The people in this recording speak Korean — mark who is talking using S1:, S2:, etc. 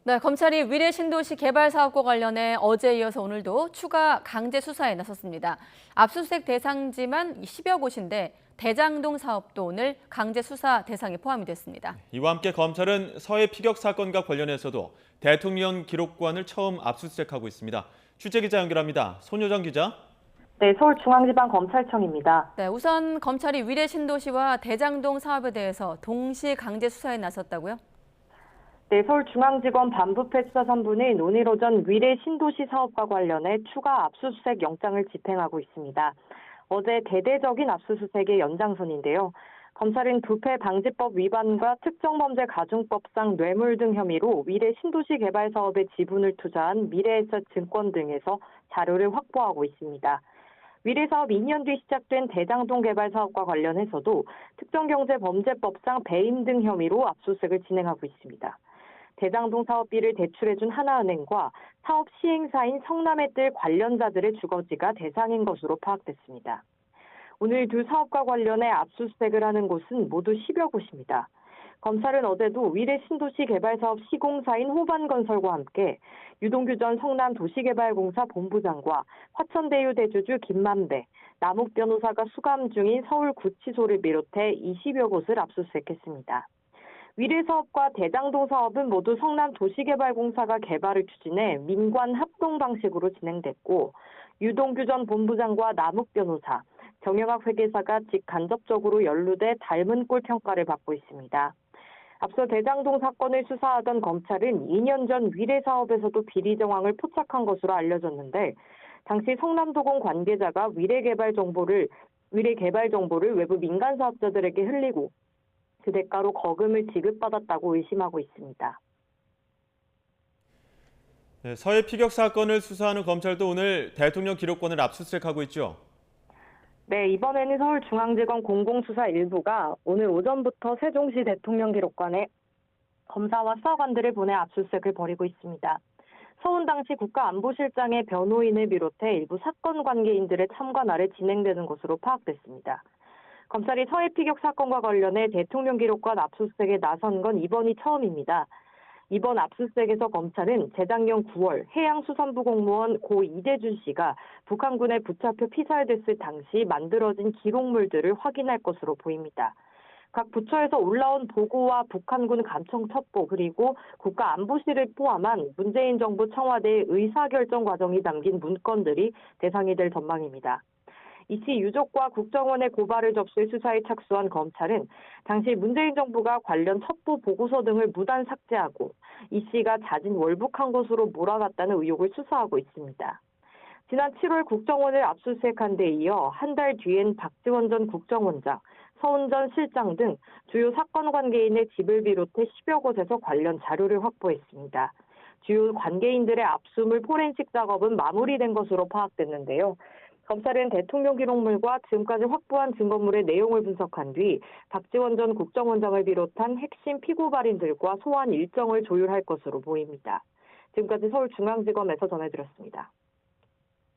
S1: 네, 검찰이 위례 신도시 개발 사업과 관련해 어제에 이어서 오늘도 추가 강제 수사에 나섰습니다. 압수수색 대상지만 10여 곳인데 대장동 사업도 오늘 강제 수사 대상에 포함이 됐습니다.
S2: 이와 함께 검찰은 서해 피격 사건과 관련해서도 대통령 기록관을 처음 압수수색하고 있습니다. 취재기자 연결합니다. 손효정 기자.
S3: 네, 서울중앙지방검찰청입니다.
S1: 네, 우선 검찰이 위례 신도시와 대장동 사업에 대해서 동시 강제 수사에 나섰다고요?
S3: 네, 서울중앙지검 반부패 수사본부는 오늘 오전 위례 신도시 사업과 관련해 추가 압수수색 영장을 집행하고 있습니다. 어제 대대적인 압수수색의 연장선인데요. 검찰은 부패 방지법 위반과 특정범죄 가중법상 뇌물 등 혐의로 위례 신도시 개발 사업에 지분을 투자한 미래에셋증권 등에서 자료를 확보하고 있습니다. 위례 사업 2년 뒤 시작된 대장동 개발 사업과 관련해서도 특정경제범죄법상 배임 등 혐의로 압수수색을 진행하고 있습니다. 대장동 사업비를 대출해준 하나은행과 사업 시행사인 성남의뜰 관련자들의 주거지가 대상인 것으로 파악됐습니다. 오늘 두 사업과 관련해 압수수색을 하는 곳은 모두 10여 곳입니다. 검찰은 어제도 위례 신도시 개발 사업 시공사인 호반건설과 함께 유동규 전 성남도시개발공사 본부장과 화천대유 대주주 김만배, 남욱 변호사가 수감 중인 서울구치소를 비롯해 20여 곳을 압수수색했습니다. 위례 사업과 대장동 사업은 모두 성남도시개발공사가 개발을 추진해 민관 합동 방식으로 진행됐고 유동규 전 본부장과 남욱 변호사, 정영학 회계사가 직간접적으로 연루돼 닮은 꼴 평가를 받고 있습니다. 앞서 대장동 사건을 수사하던 검찰은 2년 전 위례 사업에서도 비리 정황을 포착한 것으로 알려졌는데 당시 성남도공 관계자가 위례 개발 정보를 외부 민간 사업자들에게 흘리고 그 대가로 거금을 지급받았다고 의심하고 있습니다.
S2: 네, 서해 피격 사건을 수사하는 검찰도 오늘 대통령 기록관을 압수수색하고 있죠.
S3: 네, 이번에는 서울중앙지검 공공수사 1부가 오늘 오전부터 세종시 대통령 기록관에 검사와 수사관들을 보내 압수수색을 벌이고 있습니다. 서훈 당시 국가안보실장의 변호인을 비롯해 일부 사건 관계인들의 참관 아래 진행되는 것으로 파악됐습니다. 검찰이 서해 피격 사건과 관련해 대통령 기록관 압수수색에 나선 건 이번이 처음입니다. 이번 압수수색에서 검찰은 재작년 9월 해양수산부 공무원 고 이대준 씨가 북한군에 붙잡혀 피살됐을 당시 만들어진 기록물들을 확인할 것으로 보입니다. 각 부처에서 올라온 보고와 북한군 감청 첩보 그리고 국가안보실을 포함한 문재인 정부 청와대의 의사결정 과정이 담긴 문건들이 대상이 될 전망입니다. 이 씨 유족과 국정원에 고발을 접수해 수사에 착수한 검찰은 당시 문재인 정부가 관련 첩보 보고서 등을 무단 삭제하고 이 씨가 자진 월북한 것으로 몰아갔다는 의혹을 수사하고 있습니다. 지난 7월 국정원을 압수수색한 데 이어 한 달 뒤엔 박지원 전 국정원장, 서훈 전 실장 등 주요 사건 관계인의 집을 비롯해 10여 곳에서 관련 자료를 확보했습니다. 주요 관계인들의 압수물 포렌식 작업은 마무리된 것으로 파악됐는데요. 검찰은 대통령 기록물과 지금까지 확보한 증거물의 내용을 분석한 뒤 박지원 전 국정원장을 비롯한 핵심 피고발인들과 소환 일정을 조율할 것으로 보입니다. 지금까지 서울중앙지검에서 전해드렸습니다.